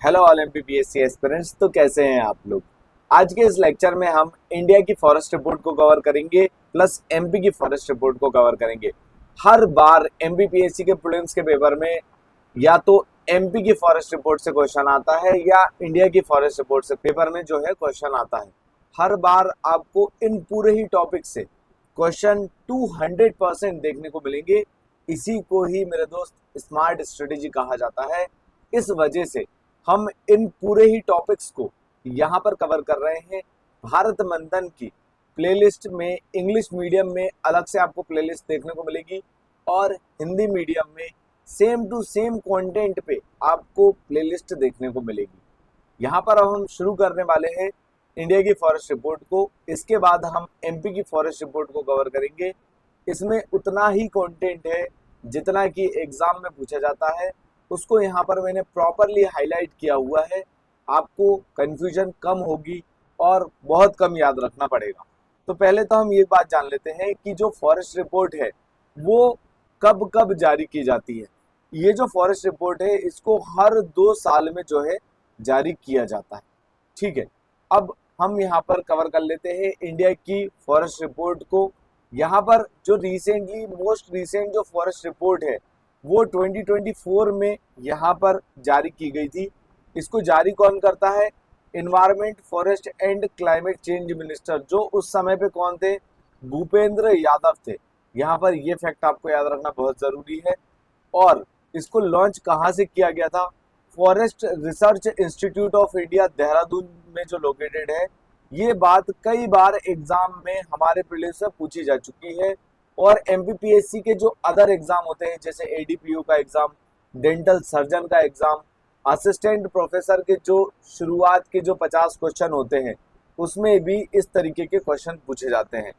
Hello all MPPSC aspirants. तो कैसे हैं आप लोग। आज के इस लेक्चर में हम इंडिया की फॉरेस्ट रिपोर्ट को कवर करेंगे प्लस एमपी की फॉरेस्ट रिपोर्ट को कवर करेंगे। हर बार एमपीपीएससी के प्रीलिम्स के पेपर में या तो एमपी की फॉरेस्ट रिपोर्ट से क्वेश्चन आता है या इंडिया की फॉरेस्ट रिपोर्ट से पेपर में जो है क्वेश्चन आता है। हर बार आपको इन पूरे ही टॉपिक से क्वेश्चन 200% देखने को मिलेंगे। इसी को ही मेरे दोस्त स्मार्ट स्ट्रेटेजी कहा जाता है। इस वजह से हम इन पूरे ही टॉपिक्स को यहाँ पर कवर कर रहे हैं। भारत मंथन की प्लेलिस्ट में इंग्लिश मीडियम में अलग से आपको प्लेलिस्ट देखने को मिलेगी और हिंदी मीडियम में सेम टू सेम कंटेंट पे आपको प्लेलिस्ट देखने को मिलेगी। यहाँ पर अब हम शुरू करने वाले हैं इंडिया की फॉरेस्ट रिपोर्ट को। इसके बाद हम एमपी की फॉरेस्ट रिपोर्ट को कवर करेंगे। इसमें उतना ही कंटेंट है जितना कि एग्जाम में पूछा जाता है, उसको यहाँ पर मैंने प्रॉपरली हाईलाइट किया हुआ है। आपको कंफ्यूजन कम होगी और बहुत कम याद रखना पड़ेगा। तो पहले तो हम ये बात जान लेते हैं कि जो फॉरेस्ट रिपोर्ट है वो कब कब जारी की जाती है। ये जो फॉरेस्ट रिपोर्ट है इसको हर 2 साल में जो है जारी किया जाता है। ठीक है, अब हम यहाँ पर कवर कर लेते हैं इंडिया की फॉरेस्ट रिपोर्ट को। यहाँ पर जो रिसेंटली मोस्ट रिसेंट जो फॉरेस्ट रिपोर्ट है वो 2024 में यहाँ पर जारी की गई थी। इसको जारी कौन करता है? Environment forest and climate change minister, जो उस समय पे कौन थे? भूपेंद्र यादव थे। यहाँ पर ये फैक्ट आपको याद रखना बहुत जरूरी है। और इसको लॉन्च कहाँ से किया गया था? Forest research institute of India Dehradun में जो लोकेटेड है। ये बात कई बार एग्जाम में हमारे प्रीलिम्स में पूछी जा चुकी है। और एमपीपीएससी के जो अदर एग्जाम होते हैं जैसे एडीपीयू का एग्जाम, डेंटल सर्जन का एग्जाम, असिस्टेंट प्रोफेसर के जो शुरुआत के जो 50 क्वेश्चन होते हैं उसमें भी इस तरीके के क्वेश्चन पूछे जाते हैं।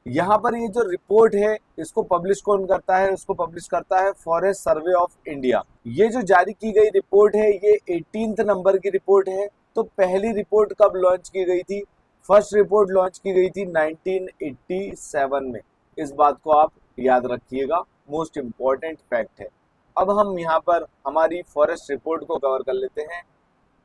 यहाँ पर ये जो रिपोर्ट है इसको पब्लिश कौन करता है? उसको पब्लिश करता है फॉरेस्ट सर्वे ऑफ इंडिया। ये जो जारी की गई रिपोर्ट है ये 18th नंबर की रिपोर्ट है। तो पहली रिपोर्ट कब लॉन्च की गई थी? फर्स्ट रिपोर्ट लॉन्च की गई थी 1987 में। इस बात को आप याद रखिएगा, मोस्ट इम्पॉर्टेंट फैक्ट है। अब हम यहाँ पर हमारी फॉरेस्ट रिपोर्ट को कवर कर लेते हैं।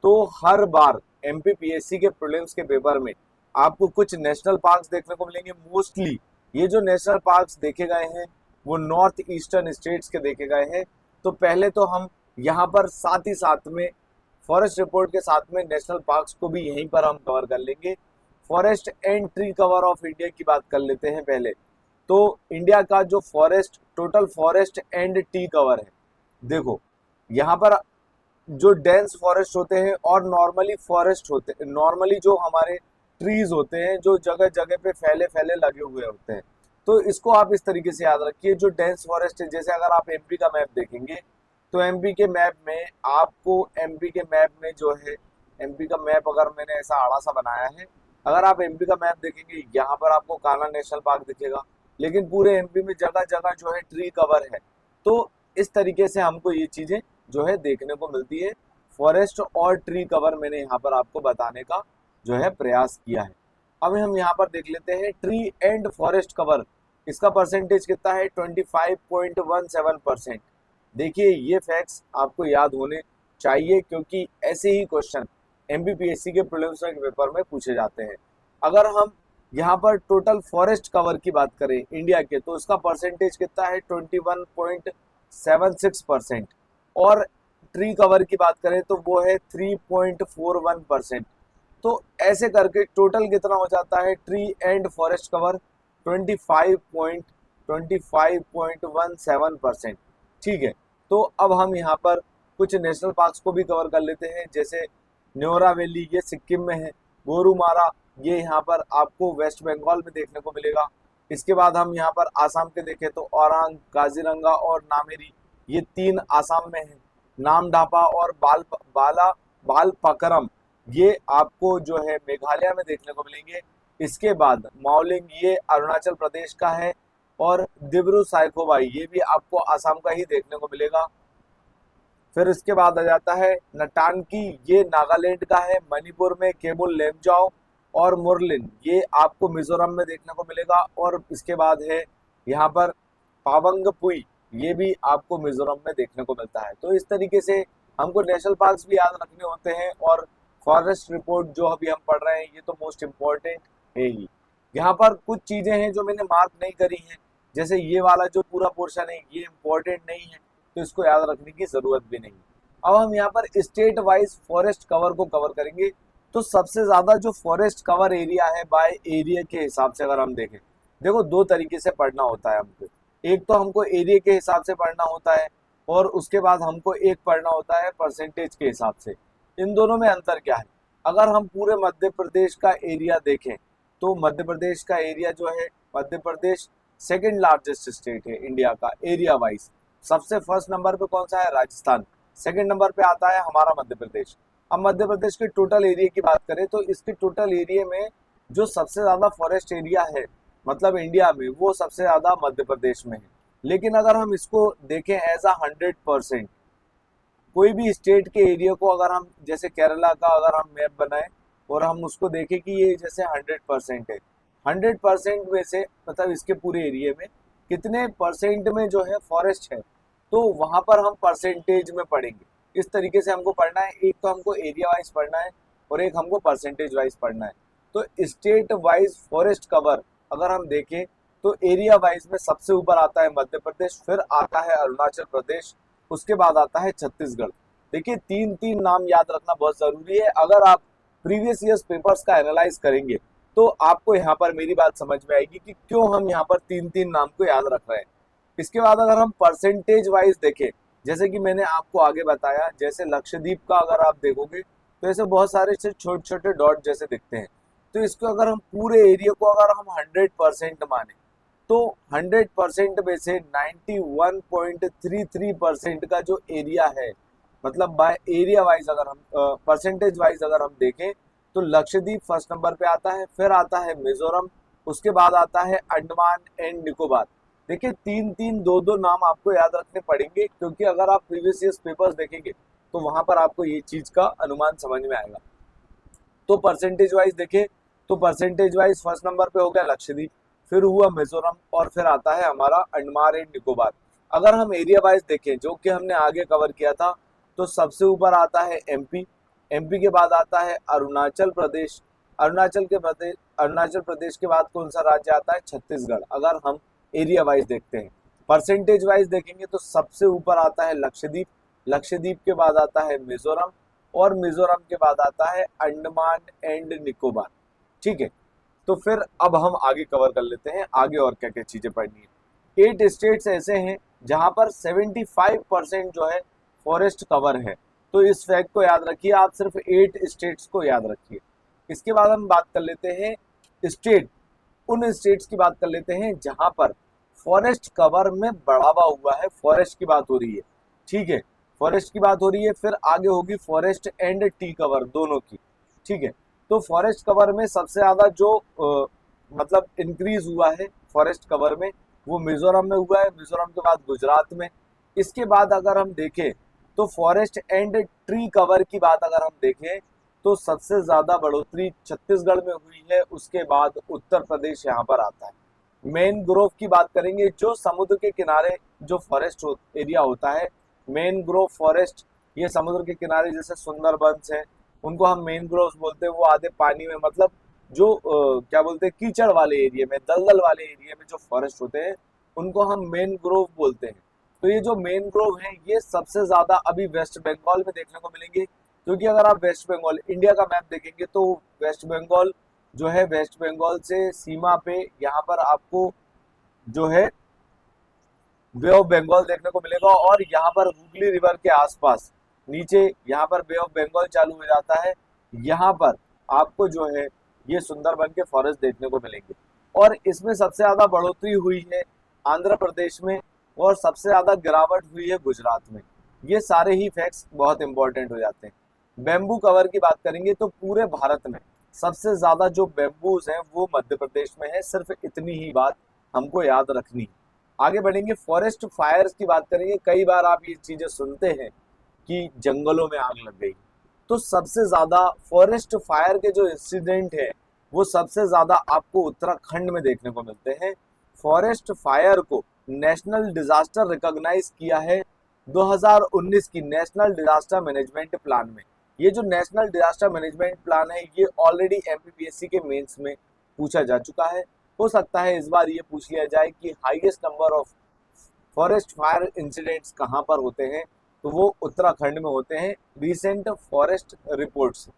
तो हर बार एमपीपीएससी के प्रीलिम्स के पेपर में आपको कुछ नेशनल पार्क्स देखने को मिलेंगे। मोस्टली ये जो नेशनल पार्क्स देखे गए हैं वो नॉर्थ ईस्टर्न स्टेट्स के देखे गए हैं। तो पहले तो हम यहाँ पर साथ ही साथ में फॉरेस्ट रिपोर्ट के साथ में नेशनल पार्क्स को भी यहीं पर हम कवर कर लेंगे। Forest and tree cover of India की बात कर लेते हैं पहले। तो इंडिया का जो forest total forest and tree cover है, देखो यहाँ पर जो डेंस फॉरेस्ट होते हैं और नॉर्मली फॉरेस्ट होते हैं, नॉर्मली जो हमारे ट्रीज होते हैं जो जगह जगह पे फैले फैले लगे हुए होते हैं। तो इसको आप इस तरीके से याद रखिए। जो डेंस फॉरेस्ट है, जैसे अगर आप एमपी का मैप देखेंगे तो एमपी के मैप में आपको एमपी के मैप में जो है एमपी का मैप अगर मैंने ऐसा आड़ा सा बनाया है, अगर आप एमपी का मैप देखेंगे यहाँ पर आपको कान्हा नेशनल पार्क दिखेगा, लेकिन पूरे एमपी में जगह जगह जो है ट्री कवर है। तो इस तरीके से हमको ये चीजें जो है देखने को मिलती है। फॉरेस्ट और ट्री कवर मैंने यहाँ पर आपको बताने का जो है प्रयास किया है। अब हम यहाँ पर देख लेते हैं ट्री एंड फॉरेस्ट कवर, इसका परसेंटेज कितना है? 25.17%। देखिए ये फैक्ट्स आपको याद होने चाहिए क्योंकि ऐसे ही क्वेश्चन एमपीपीएससी के प्रीलिम्स के पेपर में पूछे जाते हैं। अगर हम यहाँ पर टोटल फॉरेस्ट कवर की बात करें इंडिया के तो उसका परसेंटेज कितना है? 21.76%। और ट्री कवर की बात करें तो वो है 3.41%। तो ऐसे करके टोटल कितना हो जाता है ट्री एंड फॉरेस्ट कवर? 25.17%। ठीक है, तो अब हम यहाँ पर कुछ नेशनल पार्क्स को भी कवर कर लेते हैं। जैसे न्योरा वैली, ये सिक्किम में है। गोरुमारा, ये यहाँ पर आपको वेस्ट बंगाल में देखने को मिलेगा। इसके बाद हम यहाँ पर आसाम के देखें तो औरंग, काजीरंगा और नामेरी, ये 3 आसाम में है। नामडापा और बालपकरम ये आपको जो है मेघालय में देखने को मिलेंगे। इसके बाद माओलिंग, ये अरुणाचल प्रदेश का है। और दिब्रू साइखोवा ये भी आपको आसाम का ही देखने को मिलेगा। फिर इसके बाद आ जाता है नटानकी, ये नागालैंड का है। मणिपुर में केबुल लेमजाओ और मुरलिन, ये आपको मिजोरम में देखने को मिलेगा। और इसके बाद है यहाँ पर पावंग पुई, ये भी आपको मिजोरम में देखने को मिलता है। तो इस तरीके से हमको नेशनल पार्क्स भी याद रखने होते हैं, और फॉरेस्ट रिपोर्ट जो अभी हम पढ़ रहे हैं ये तो मोस्ट इम्पोर्टेंट है ही। यहाँ पर कुछ चीजें हैं जो मैंने मार्क नहीं करी हैं, जैसे ये वाला जो पूरा पोर्शन है ये इम्पोर्टेंट नहीं है, तो इसको याद रखने की जरूरत भी नहीं। अब हम यहाँ पर स्टेट वाइज फॉरेस्ट कवर को कवर करेंगे। तो सबसे ज्यादा जो फॉरेस्ट कवर एरिया है बाय एरिया के हिसाब से अगर हम देखें, देखो दो तरीके से पढ़ना होता है हमको। एक तो हमको एरिया के हिसाब से पढ़ना होता है, और उसके बाद हमको एक पढ़ना होता है परसेंटेज के हिसाब से। इन दोनों में अंतर क्या है? अगर हम पूरे मध्य प्रदेश का एरिया देखें, तो मध्य प्रदेश का एरिया जो है, Madhya Pradesh second largest state है इंडिया का एरिया वाइज। सबसे फर्स्ट नंबर पे कौन सा है? राजस्थान। सेकंड नंबर पे आता है हमारा मध्य प्रदेश। अब मध्य प्रदेश के टोटल एरिया की बात करें तो इसके टोटल एरिया में जो सबसे ज्यादा फॉरेस्ट एरिया है मतलब इंडिया में, वो सबसे ज्यादा मध्य प्रदेश में है। लेकिन अगर हम इसको देखें एज अ 100%, कोई भी स्टेट के एरिया को अगर हम, जैसे केरला का अगर हम मैप बनाएं और हम उसको देखें कि ये जैसे 100% है, 100% में से मतलब इसके पूरे एरिया में कितने परसेंट में जो है फॉरेस्ट है, तो वहां पर हम परसेंटेज में पढ़ेंगे। इस तरीके से हमको पढ़ना है। एक तो हमको एरिया वाइज पढ़ना है और एक हमको परसेंटेज वाइज पढ़ना है। तो स्टेट वाइज फॉरेस्ट कवर अगर हम देखें तो एरिया वाइज में सबसे ऊपर आता है मध्य प्रदेश, फिर आता है अरुणाचल प्रदेश, उसके बाद आता है छत्तीसगढ़। देखिए तीन तीन नाम याद रखना बहुत जरूरी है। अगर आप प्रीवियस ईयर्स पेपर्स का एनालाइज करेंगे तो आपको यहाँ पर मेरी बात समझ में आएगी कि क्यों हम यहाँ पर तीन तीन नाम को याद रख रहे हैं। इसके बाद अगर हम परसेंटेज वाइज देखें, जैसे कि मैंने आपको आगे बताया, जैसे लक्षद्वीप का अगर आप देखोगे तो ऐसे बहुत सारे छोटे छोटे डॉट जैसे दिखते हैं। तो इसको अगर हम पूरे एरिया को अगर हम 100% माने तो 100% में से 91.33% का जो एरिया है, मतलब बाय एरिया वाइज अगर हम परसेंटेज वाइज अगर हम देखें तो लक्षद्वीप फर्स्ट नंबर पे आता है, फिर आता है मिजोरम, उसके बाद आता है अंडमान एंड निकोबार। देखिए तीन तीन दो दो नाम आपको याद रखने पड़ेंगे, क्योंकि अगर आप प्रीवियस ईयर पेपर्स देखेंगे तो वहां पर आपको ये चीज का अनुमान समझ में आएगा। तो परसेंटेज वाइज देखें तो परसेंटेज वाइज फर्स्ट नंबर पे हो गया लक्षद्वीप, फिर हुआ मिजोरम, और फिर आता है हमारा अंडमान एंड निकोबार। अगर हम एरिया वाइज देखें जो कि हमने आगे कवर किया था, तो सबसे ऊपर आता है एमपी, एमपी के बाद आता है अरुणाचल प्रदेश, अरुणाचल प्रदेश के बाद कौन सा राज्य आता है? छत्तीसगढ़। अगर हम एरिया वाइज देखते हैं, परसेंटेज वाइज देखेंगे तो सबसे ऊपर आता है लक्षद्वीप, लक्षद्वीप के बाद आता है मिजोरम, और मिजोरम के बाद आता है अंडमान एंड निकोबार। ठीक है, तो फिर अब हम आगे कवर कर लेते हैं आगे और क्या क्या चीजें पढ़नी है। 8 स्टेट्स ऐसे हैं जहां पर 75% जो है फॉरेस्ट कवर है। तो इस फैक्ट को याद रखिए, आप सिर्फ 8 स्टेट्स को याद रखिए। इसके बाद हम बात कर लेते हैं स्टेट, उन स्टेट्स की बात कर लेते हैं जहां पर फॉरेस्ट कवर में बढ़ावा हुआ है। फॉरेस्ट की बात हो रही है, ठीक है, फॉरेस्ट की बात हो रही है। फिर आगे होगी फॉरेस्ट एंड टी कवर दोनों की, ठीक है। तो फॉरेस्ट कवर में सबसे ज्यादा जो मतलब इंक्रीज हुआ है फॉरेस्ट कवर में, वो मिजोरम में हुआ है, मिजोरम के बाद गुजरात में। इसके बाद अगर हम देखें तो फॉरेस्ट एंड ट्री कवर की बात अगर हम देखें तो सबसे ज्यादा बढ़ोतरी छत्तीसगढ़ में हुई है, उसके बाद उत्तर प्रदेश यहाँ पर आता है। मैनग्रोव की बात करेंगे, जो समुद्र के किनारे जो फॉरेस्ट एरिया होता है, मैनग्रोव फॉरेस्ट, ये समुद्र के किनारे जैसे सुंदरबंस है, उनको हम मैनग्रोव्स बोलते हैं। वो आधे पानी में, मतलब जो क्या बोलते हैं, कीचड़ वाले एरिया में, दलदल वाले एरिया में जो फॉरेस्ट होते हैं उनको हम मैनग्रोव बोलते हैं। तो ये जो मैनग्रोव है ये सबसे ज्यादा अभी वेस्ट बंगाल में देखने को मिलेंगे, क्योंकि अगर आप वेस्ट बंगाल इंडिया का मैप देखेंगे तो वेस्ट बंगाल जो है, वेस्ट बंगाल से सीमा पे यहाँ पर आपको जो है बे ऑफ बंगाल देखने को मिलेगा, और यहाँ पर हुगली रिवर के आसपास नीचे यहाँ पर बे ऑफ बंगाल चालू हो जाता है। यहाँ पर आपको जो है ये सुंदरबन के फॉरेस्ट देखने को मिलेंगे, और इसमें सबसे ज्यादा बढ़ोतरी हुई है आंध्र प्रदेश में, और सबसे ज्यादा गिरावट हुई है गुजरात में। ये सारे ही फैक्ट्स बहुत इंपॉर्टेंट हो जाते हैं। बेम्बू कवर की बात करेंगे तो पूरे भारत में सबसे ज्यादा जो बेम्बूज हैं वो मध्य प्रदेश में है। सिर्फ इतनी ही बात हमको याद रखनी है। आगे बढ़ेंगे, फॉरेस्ट फायर्स की बात करेंगे। कई बार आप ये चीजें सुनते हैं कि जंगलों में आग लग गई, तो सबसे ज्यादा फॉरेस्ट फायर के जो इंसिडेंट है वो सबसे ज्यादा आपको उत्तराखंड में देखने को मिलते हैं। फॉरेस्ट फायर को नेशनल डिजास्टर रिकॉग्नाइज किया है 2019 की नेशनल डिजास्टर मैनेजमेंट प्लान में। ये जो नेशनल डिजास्टर मैनेजमेंट प्लान है ये ऑलरेडी एमपीपीएससी के मेंस में पूछा जा चुका है। हो सकता है इस बार ये पूछ लिया जाए कि highest number of forest fire incidents कहाँ पर होते हैं, तो वो उत्तराखंड में होते हैं। Recent forest reports,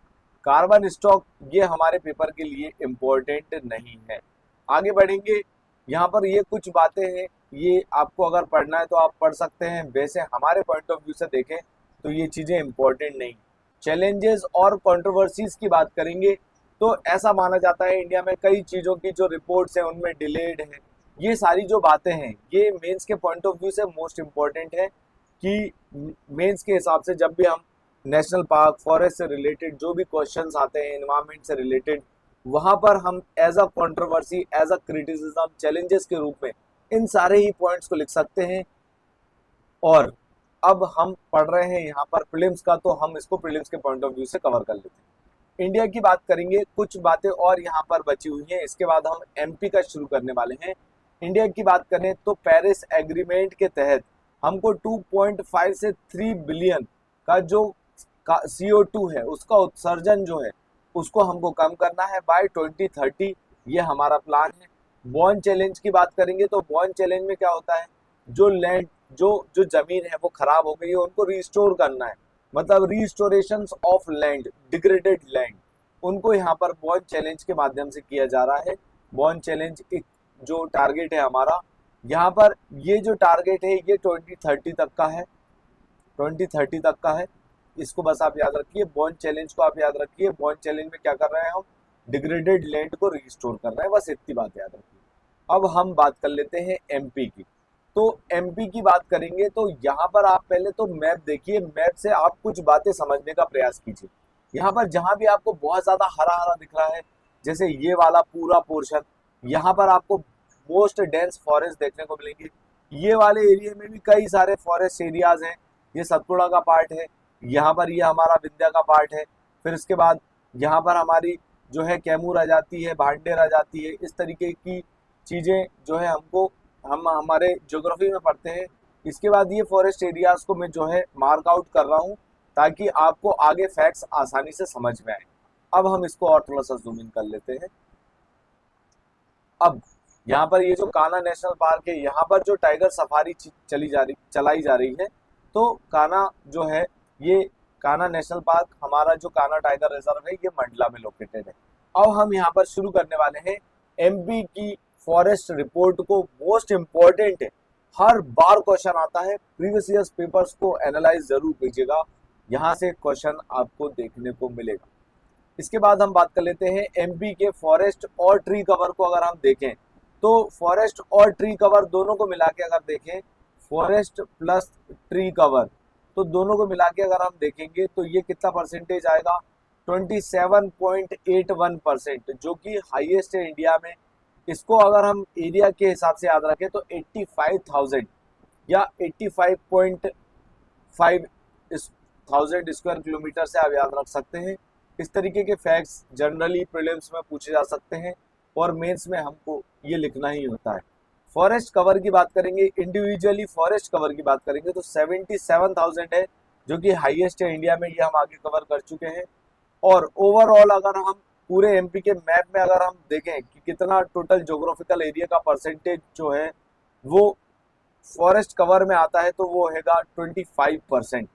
carbon stock, ये हमारे पेपर के लिए इम्पोर्टेंट नहीं है। आगे बढ़ेंगे, यहाँ पर ये कुछ बातें हैं, ये आपको अगर पढ़ना है तो आप पढ़ सकते हैं। वैसे हमारे पॉइंट ऑफ व्यू से देखें तो ये चीज़ें इम्पोर्टेंट नहीं। चैलेंजेस और कंट्रोवर्सीज की बात करेंगे तो ऐसा माना जाता है इंडिया में कई चीज़ों की जो रिपोर्ट्स हैं उनमें डिलेड है। ये सारी जो बातें हैं ये मेंस के पॉइंट ऑफ व्यू से मोस्ट इम्पॉर्टेंट है कि मेंस के हिसाब से जब भी हम नेशनल पार्क फॉरेस्ट से रिलेटेड जो भी क्वेश्चंस आते हैं एनवायरमेंट से रिलेटेड, वहां पर हम as a controversy, as a criticism, challenges के रूप में इन सारे ही पॉइंट्स को लिख सकते हैं। और अब हम पढ़ रहे हैं यहाँ पर प्रीलिम्स का, तो हम इसको प्रीलिम्स के पॉइंट ऑफ व्यू से कवर कर लेते हैं। इंडिया की बात करेंगे, कुछ बातें और यहाँ पर बची हुई हैं, इसके बाद हम एमपी का शुरू करने वाले हैं। इंडिया की बात करें तो पेरिस एग्रीमेंट के तहत हमको 2.5 से 3 बिलियन का जो CO2 है उसका उत्सर्जन जो है उसको हमको कम करना है बाय 2030, ये हमारा प्लान है। बॉन्ड चैलेंज की बात करेंगे तो बॉन्ड चैलेंज में क्या होता है, जो लैंड जो जो जमीन है वो खराब हो गई है उनको रिस्टोर करना है, मतलब restoration of land, degraded land, उनको यहाँ पर बॉन्ड चैलेंज के माध्यम से किया जा रहा है। बॉन्ड चैलेंज एक जो टारगेट है हमारा यहाँ पर, ये जो टारगेट है ये 2030 तक का है, 2030 तक का है। इसको बस आप याद रखिए, बॉन्ड चैलेंज को आप याद रखिए। बॉन्ड चैलेंज में क्या कर रहे हैं हम, डिग्रेडेड लैंड को रिस्टोर कर रहे हैं, बस इतनी बात याद रखिए। अब हम बात कर लेते हैं एमपी की। तो एमपी की बात करेंगे तो यहाँ पर आप पहले तो मैप देखिए, मैप से आप कुछ बातें समझने का प्रयास कीजिए। यहाँ पर जहाँ भी आपको बहुत ज्यादा हरा हरा दिख रहा है, जैसे ये वाला पूरा पोर्शन, यहाँ पर आपको मोस्ट डेंस फॉरेस्ट देखने को मिलेंगे। ये वाले एरिया में भी कई सारे फॉरेस्ट एरियाज हैं, ये सतपुड़ा का पार्ट है, यहाँ पर ये हमारा विंध्या का पार्ट है, फिर इसके बाद यहाँ पर हमारी जो है कैमूर आ जाती है, भांडेर आ जाती है। इस तरीके की चीज़ें जो है हमको हम हमारे ज्योग्राफी में पढ़ते हैं। इसके बाद ये फॉरेस्ट एरियाज को मैं जो है मार्क आउट कर रहा हूँ ताकि आपको आगे फैक्ट्स आसानी से समझ में आए। अब हम इसको और थोड़ा सा जूम इन कर लेते हैं। अब यहाँ पर ये जो कान्हा नेशनल पार्क है, यहाँ पर जो टाइगर सफारी चलाई जा रही है, तो कान्हा जो है ये कान्हा नेशनल पार्क, हमारा जो कान्हा टाइगर रिजर्व है ये मंडला में लोकेटेड है। अब हम यहाँ पर शुरू करने वाले हैं एमपी की फॉरेस्ट रिपोर्ट को। मोस्ट इम्पोर्टेंट है, हर बार क्वेश्चन आता है, प्रीवियस ईयर्स पेपर्स को एनालाइज जरूर कीजिएगा, यहाँ से क्वेश्चन आपको देखने को मिलेगा। इसके बाद हम बात कर लेते हैं एमपी के फॉरेस्ट और ट्री कवर को। अगर हम देखें तो फॉरेस्ट और ट्री कवर दोनों को मिला के अगर देखें, फॉरेस्ट प्लस ट्री कवर, तो दोनों को मिला के अगर हम देखेंगे तो ये कितना परसेंटेज आएगा, 27.81%, जो कि हाईएस्ट है इंडिया में। इसको अगर हम एरिया के हिसाब से याद रखें तो 85,000 या 85.5 थाउजेंड स्क्वायर किलोमीटर से आप याद रख सकते हैं। इस तरीके के फैक्ट्स जनरली प्रीलिम्स में पूछे जा सकते हैं और मेंस में हमको ये लिखना ही होता है। फॉरेस्ट कवर की बात करेंगे, इंडिविजुअली फॉरेस्ट कवर की बात करेंगे तो 77,000 है, जो कि हाईएस्ट है इंडिया में, ये हम आगे कवर कर चुके हैं। और ओवरऑल अगर हम पूरे एमपी के मैप में अगर हम देखें कि कितना टोटल ज्योग्राफिकल एरिया का परसेंटेज जो है वो फॉरेस्ट कवर में आता है, तो वो हैगा 25%।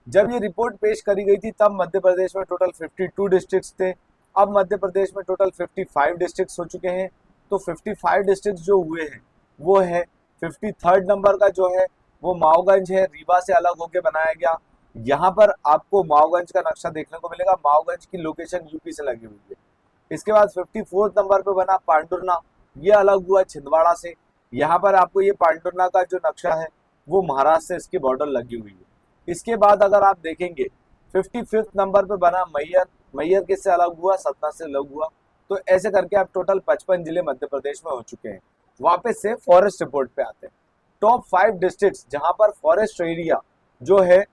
जब ये रिपोर्ट पेश करी गई थी तब मध्य प्रदेश में टोटल 52 डिस्ट्रिक्ट्स थे, अब मध्य प्रदेश में टोटल 55 डिस्ट्रिक्ट्स हो चुके हैं। तो 55 डिस्ट्रिक्ट्स जो हुए हैं वो है, 53rd नंबर का जो है वो माओगंज है, रीवा से अलग होकर बनाया गया। यहाँ पर आपको माओगंज का नक्शा देखने को मिलेगा, माओगंज की लोकेशन यूपी से लगी हुई है। इसके बाद 54th नंबर पे बना पांडुरना, ये अलग हुआ छिंदवाड़ा से। यहाँ पर आपको ये पांडुरना का जो नक्शा है वो महाराष्ट्र से इसकी बॉर्डर लगी हुई है। इसके बाद अगर आप देखेंगे 55th नंबर पे बना मैयर, मैयर किससे अलग हुआ, सतना से अलग हुआ। तो ऐसे करके आप टोटल 55 जिले मध्य प्रदेश में हो चुके हैं। वापस से फॉरेस्ट रिपोर्ट पे आते हैं। टॉप 5 डिस्ट्रिक्ट्स जहां पर फॉरेस्ट एरिया जो है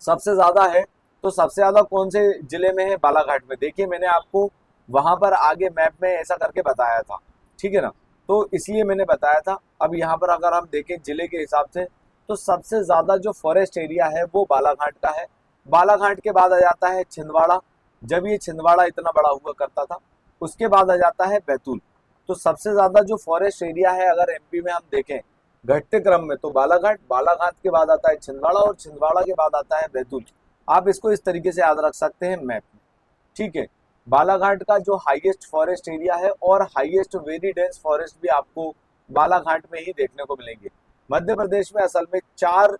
सबसे ज्यादा है, तो सबसे ज्यादा कौन से जिले में है, बालाघाट में। देखिए मैंने आपको वहां पर आगे मैप में ऐसा करके बताया था, ठीक है ना, तो इसलिए मैंने बताया था। अब यहाँ पर अगर हम देखें जिले के हिसाब से तो सबसे ज्यादा जो फॉरेस्ट एरिया है वो बालाघाट का है। बालाघाट के बाद आ जाता है छिंदवाड़ा, जब ये छिंदवाड़ा इतना बड़ा हुआ करता था। उसके बाद आ जाता है बैतूल। तो सबसे ज्यादा जो फॉरेस्ट एरिया है अगर एमपी में हम देखें घटते क्रम में, तो बालाघाट, बालाघाट के बाद आता है छिंदवाड़ा और छिंदवाड़ा के बाद आता है बैतूल। आप इसको इस तरीके से याद रख सकते हैं मैप में, ठीक है। बालाघाट का जो हाईएस्ट फॉरेस्ट एरिया है और हाईएस्ट वेरी डेंस फॉरेस्ट भी आपको बालाघाट में ही देखने को मिलेंगे। मध्य प्रदेश में असल में चार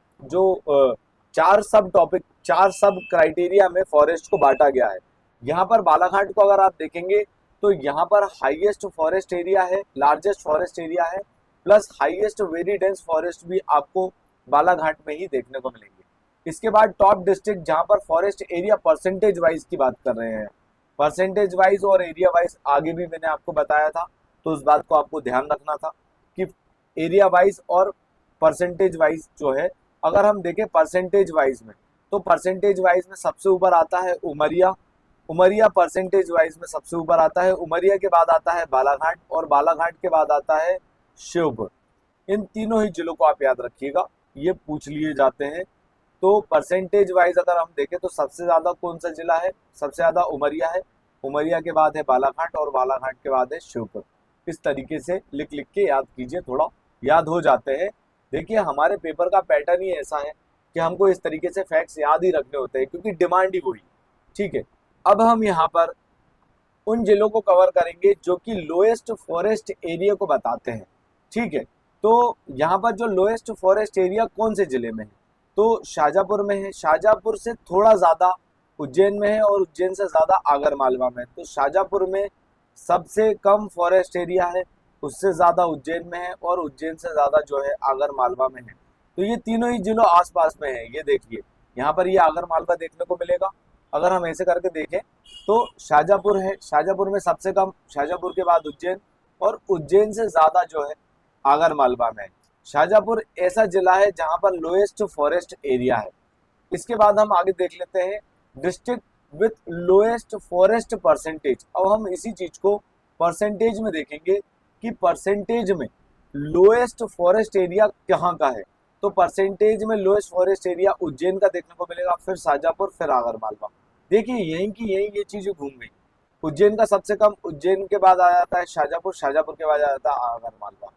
सब क्राइटेरिया में फॉरेस्ट को बांटा गया है। यहाँ पर बालाघाट को अगर आप देखेंगे तो यहाँ पर हाईएस्ट फॉरेस्ट एरिया है, लार्जेस्ट फॉरेस्ट एरिया है, plus highest very dense forest भी आपको बालाघाट में ही देखने को मिलेंगे। इसके बाद टॉप डिस्ट्रिक्ट जहाँ पर फॉरेस्ट एरिया परसेंटेज वाइज की बात कर रहे हैं, परसेंटेज वाइज और एरिया वाइज आगे भी मैंने आपको बताया था, तो उस बात को आपको ध्यान रखना था कि एरिया वाइज और परसेंटेज वाइज जो है, अगर हम देखें परसेंटेज वाइज में, तो परसेंटेज वाइज में सबसे ऊपर आता है उमरिया। उमरिया परसेंटेज वाइज में सबसे ऊपर आता है। उमरिया के बाद आता है बालाघाट और बालाघाट के बाद आता है श्योपुर। इन तीनों ही जिलों को आप याद रखिएगा, ये पूछ लिए जाते हैं। तो परसेंटेज वाइज अगर हम देखें तो सबसे ज्यादा कौन सा जिला है, सबसे ज्यादा उमरिया है, उमरिया के बाद है बालाघाट और बालाघाट के बाद है श्योपुर। इस तरीके से लिख लिख के याद कीजिए, थोड़ा याद हो जाते हैं। देखिए हमारे पेपर का पैटर्न ही ऐसा है कि हमको इस तरीके से फैक्ट्स याद ही रखने होते हैं क्योंकि डिमांड ही वही, ठीक है। अब हम यहाँ पर उन जिलों को कवर करेंगे जो कि लोएस्ट फॉरेस्ट एरिया को बताते हैं, ठीक है। तो यहाँ पर जो लोएस्ट फॉरेस्ट एरिया कौन से जिले में है, तो शाजापुर में है। शाजापुर से थोड़ा ज्यादा उज्जैन में है और उज्जैन से ज्यादा आगर मालवा में। तो शाजापुर में सबसे कम फॉरेस्ट एरिया है, उससे ज्यादा उज्जैन में है और उज्जैन से ज्यादा जो है आगर मालवा में है। तो ये तीनों ही जिलों आसपास में है। ये देखिए यहाँ पर ये आगर मालवा देखने को मिलेगा। अगर हम ऐसे करके देखें तो शाजापुर है, शाजापुर में सबसे कम, शाजापुर के बाद उज्जैन और उज्जैन से ज्यादा जो है आगर मालवा में है। शाजापुर ऐसा जिला है जहां पर लोएस्ट फॉरेस्ट एरिया है। इसके बाद हम आगे देख लेते हैं district with lowest forest percentage. अब हम इसी चीज को परसेंटेज में देखेंगे कि परसेंटेज में लोएस्ट फॉरेस्ट एरिया कहाँ का है। तो परसेंटेज में लोएस्ट फॉरेस्ट एरिया उज्जैन का देखने को मिलेगा, फिर शाजापुर, फिर आगर मालवा। देखिए यहीं की यहीं ये चीजें घूम गई। उज्जैन का सबसे कम, उज्जैन के बाद आ जाता है शाजापुर, शाजापुर के बाद आ जाता है आगर मालवा।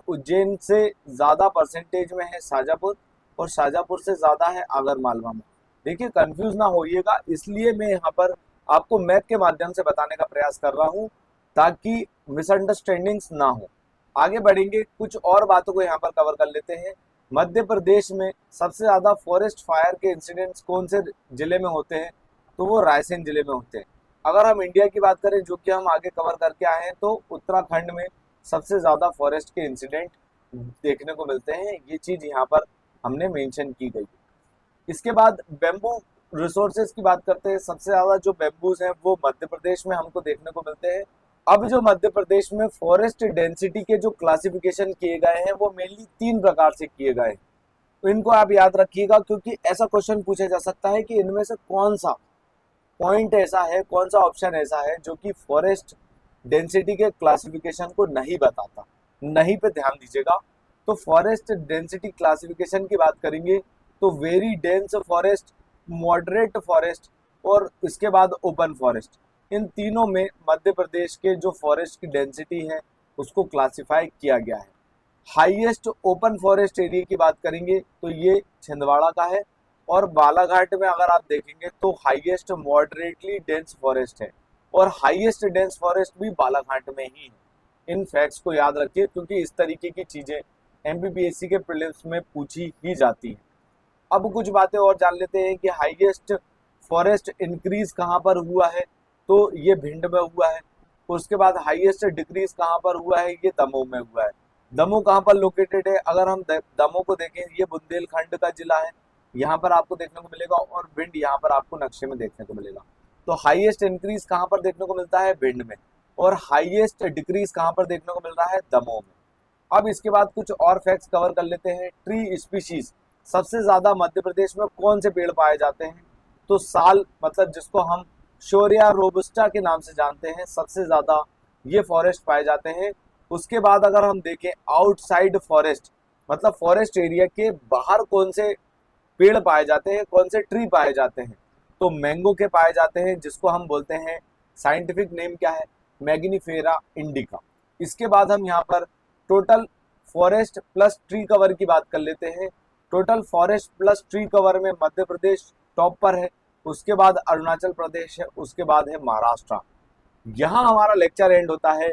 उज्जैन से ज्यादा परसेंटेज में है शाजापुर और शाजापुर से ज्यादा है आगर मालवा में। देखिए कंफ्यूज ना होइएगा, इसलिए मैं यहाँ पर आपको मैप के माध्यम से बताने का प्रयास कर रहा हूँ ताकि मिसअंडरस्टैंडिंग्स ना हो। आगे बढ़ेंगे, कुछ और बातों को यहाँ पर कवर कर लेते हैं। मध्य प्रदेश में सबसे ज्यादा फॉरेस्ट फायर के इंसिडेंट्स कौन से जिले में होते हैं, तो वो रायसेन जिले में होते हैं। अगर हम इंडिया की बात करें जो कि हम आगे कवर करके आए हैं, तो उत्तराखंड में सबसे ज्यादा फॉरेस्ट के इंसिडेंट देखने को मिलते हैं। ये चीज यहाँ पर हमने मेंशन की गई। इसके बाद बेम्बू रिसोर्सेज की बात करते हैं। सबसे ज्यादा जो बेम्बूज हैं वो मध्य प्रदेश में हमको देखने को मिलते हैं। अब जो मध्य प्रदेश में फॉरेस्ट डेंसिटी के जो क्लासिफिकेशन किए गए हैं वो मेनली 3 प्रकार से किए गए हैं। तो इनको आप याद रखिएगा क्योंकि ऐसा क्वेश्चन पूछा जा सकता है कि इनमें से कौन सा पॉइंट ऐसा है, कौन सा ऑप्शन ऐसा है जो कि फॉरेस्ट डेंसिटी के क्लासिफिकेशन को नहीं बताता। नहीं पे ध्यान दीजिएगा। तो फॉरेस्ट डेंसिटी क्लासिफिकेशन की बात करेंगे तो very dense forest, moderate forest और इसके बाद ओपन फॉरेस्ट, इन तीनों में मध्य प्रदेश के जो फॉरेस्ट की डेंसिटी है उसको क्लासिफाई किया गया है। हाईएस्ट ओपन फॉरेस्ट एरिया की बात करेंगे तो ये छिंदवाड़ा का है और बालाघाट में अगर आप देखेंगे तो हाईएस्ट मॉडरेटली डेंस फॉरेस्ट है और हाईएस्ट डेंस फॉरेस्ट भी बालाघाट में ही है। इन फैक्ट्स को याद रखिए क्योंकि इस तरीके की चीजें एमपीपीएससी के प्रीलिम्स में पूछी ही जाती हैं। अब कुछ बातें और जान लेते हैं कि हाईएस्ट फॉरेस्ट इंक्रीज कहाँ पर हुआ है, तो ये भिंड में हुआ है। उसके बाद हाईएस्ट डिक्रीज कहाँ पर हुआ है, ये दमोह में हुआ है। दमोह कहाँ पर लोकेटेड है, अगर हम दमोह को देखें ये बुंदेलखंड का जिला है, यहाँ पर आपको देखने को मिलेगा और भिंड यहाँ पर आपको नक्शे में देखने को मिलेगा। तो हाईएस्ट इंक्रीज कहाँ पर देखने को मिलता है, भिंड में, और हाईएस्ट डिक्रीज कहाँ पर देखने को मिल रहा है, दमोह में। अब इसके बाद कुछ और फैक्ट्स कवर कर लेते हैं। ट्री स्पीशीज सबसे ज्यादा मध्य प्रदेश में कौन से पेड़ पाए जाते हैं, तो साल, मतलब जिसको हम शोरिया रोबस्टा के नाम से जानते हैं, सबसे ज्यादा ये फॉरेस्ट पाए जाते हैं। उसके बाद अगर हम देखें आउटसाइड फॉरेस्ट, मतलब फॉरेस्ट एरिया के बाहर कौन से पेड़ पाए जाते हैं, कौन से ट्री पाए जाते हैं। तो मैंगो के पाए जाते हैं, जिसको हम बोलते हैं, साइंटिफिक नेम क्या है, मैग्नीफेरा इंडिका। इसके बाद हम यहाँ पर total forest plus tree cover की बात कर लेते हैं। Total forest plus tree cover में मध्य प्रदेश टॉप पर है, उसके बाद अरुणाचल प्रदेश है, उसके बाद है महाराष्ट्र। यहाँ हमारा लेक्चर एंड होता है।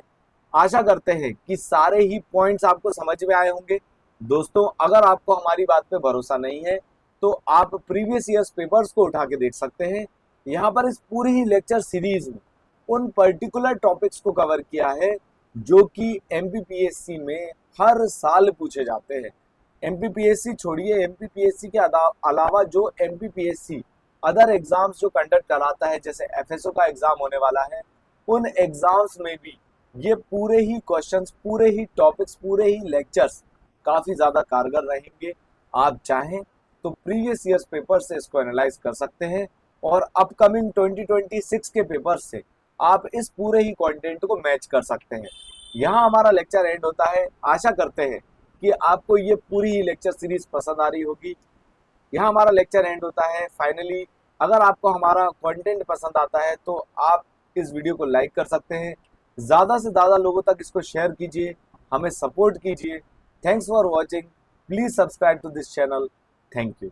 आशा करते हैं कि सारे ही पॉइंट्स आपको समझ में आए होंगे। दोस्तों, अगर आपको हमारी बात पे भरोसा नहीं है तो आप प्रीवियस ईयर्स पेपर्स को उठा के देख सकते हैं। यहाँ पर इस पूरी ही लेक्चर सीरीज में उन पर्टिकुलर टॉपिक्स को कवर किया है जो कि एमपीपीएससी में हर साल पूछे जाते हैं। एमपीपीएससी छोड़िए, एमपीपीएससी के अलावा जो एमपीपीएससी अदर एग्जाम्स जो कंडक्ट कराता है, जैसे एफएसओ का एग्जाम होने वाला है, उन एग्जाम्स में भी ये पूरे ही क्वेश्चंस, पूरे ही टॉपिक्स, पूरे ही लेक्चर्स काफी ज्यादा कारगर रहेंगे। आप चाहें तो प्रीवियस ईयर्स पेपर से इसको एनालाइज कर सकते हैं और अपकमिंग 2026 के पेपर से आप इस पूरे ही कंटेंट को मैच कर सकते हैं। यहाँ हमारा लेक्चर एंड होता है। आशा करते हैं कि आपको ये पूरी ही लेक्चर सीरीज पसंद आ रही होगी। यहाँ हमारा लेक्चर एंड होता है। फाइनली, अगर आपको हमारा कंटेंट पसंद आता है तो आप इस वीडियो को लाइक कर सकते हैं, ज़्यादा से ज़्यादा लोगों तक इसको शेयर कीजिए, हमें सपोर्ट कीजिए। Thanks for watching, please subscribe to this channel. Thank you.